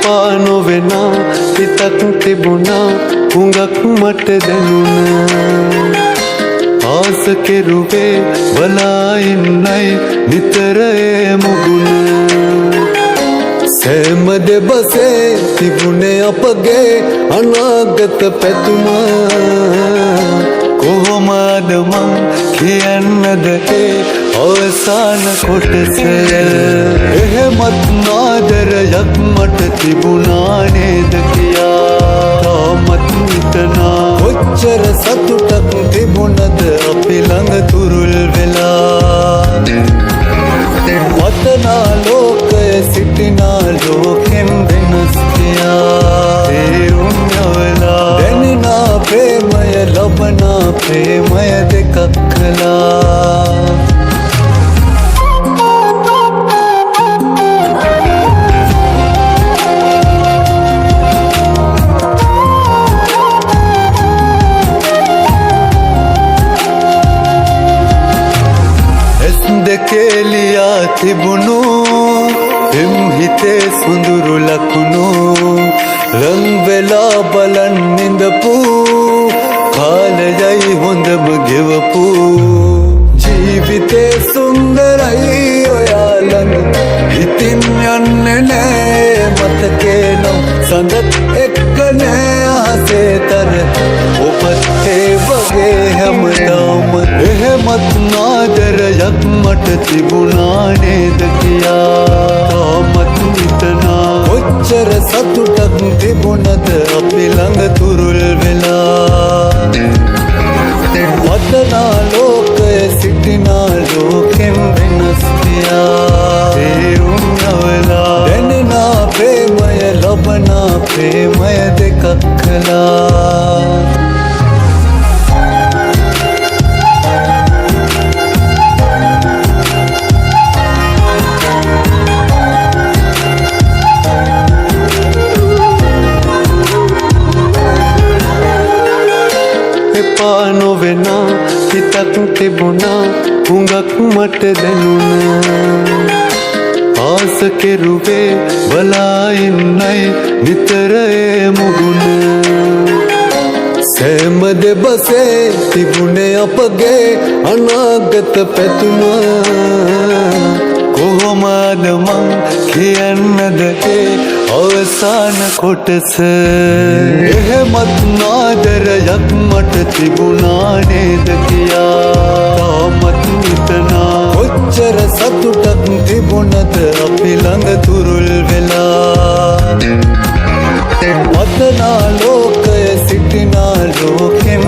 එපා නොවෙනා හිතක් තිබුණා හුඟක් මට දැනුණා ආස කෙරුවේ බලා ඉන්නයි නිතර ඒ මුගුණ සෑම දෙබසේ තිබුණේ අපගේ අනාගත පැතුම කොහොමද මං කියන්නද ඒ අවසාන කොටස එහෙමත් නාදරයක් මට තිබුණා නේද කියා තාමත් හිතනා කොච්චර සතුටක් තිබුණද අපි ළඟ තුරුල් වෙලා වතනා ලෝකය සිටිනා ලෝකෙන් වෙනස් කියා ඒ උන්යවලා දැනෙනා ප්‍රේමය ලබනා ප්‍රේමය දෙකක් කළා දෙකේලියා තිබුණු එම් හිතේ සුඳුරු ලකුණු රං වෙලා බලන් නිඳපු කාලයයි හොඳම ගෙවපු ජීවිතේ සුන්දරයි ඔයාලන් ඉතින් යන්නේ නෑ මතකේ නම් සඳත් එක්ක නෑ අහසේ තර ඔබත් ඒ වගේ හැමදාම එහෙමත් නාදරයක් මට තිබුණා නේද කියා තාමත් හිතනා කොච්චර සතුටක් තිබුණද අපි ළඟ තුරුල් වෙලා වතනා ලෝකය සිටිනා ලෝකෙන් වෙනස් කියා ඒ උන්යවලා දැනෙනා ප්‍රේමය ලබනා ප්‍රේමය දෙකක් කළා එපා නොවෙනා හිතක් තිබුණා හුඟක් මට දැනුණා ආස කෙරුවේ බලා ඉන්නයි නිතර ඒ මුගුණ සෑම දෙබසේ තිබුණේ අපගේ අනාගත පැතුම කොහොමද මං කියන්නද ඒ අවසාන කොටස එහෙමත් නාදරයක් මට තිබුණා නේද කියා තාමත් හිතනා කොච්චර සතුටක් තිබුණද අපි ළඟ තුරුල් වෙලා වතනා ලෝකය සිටිනා ලෝකෙන්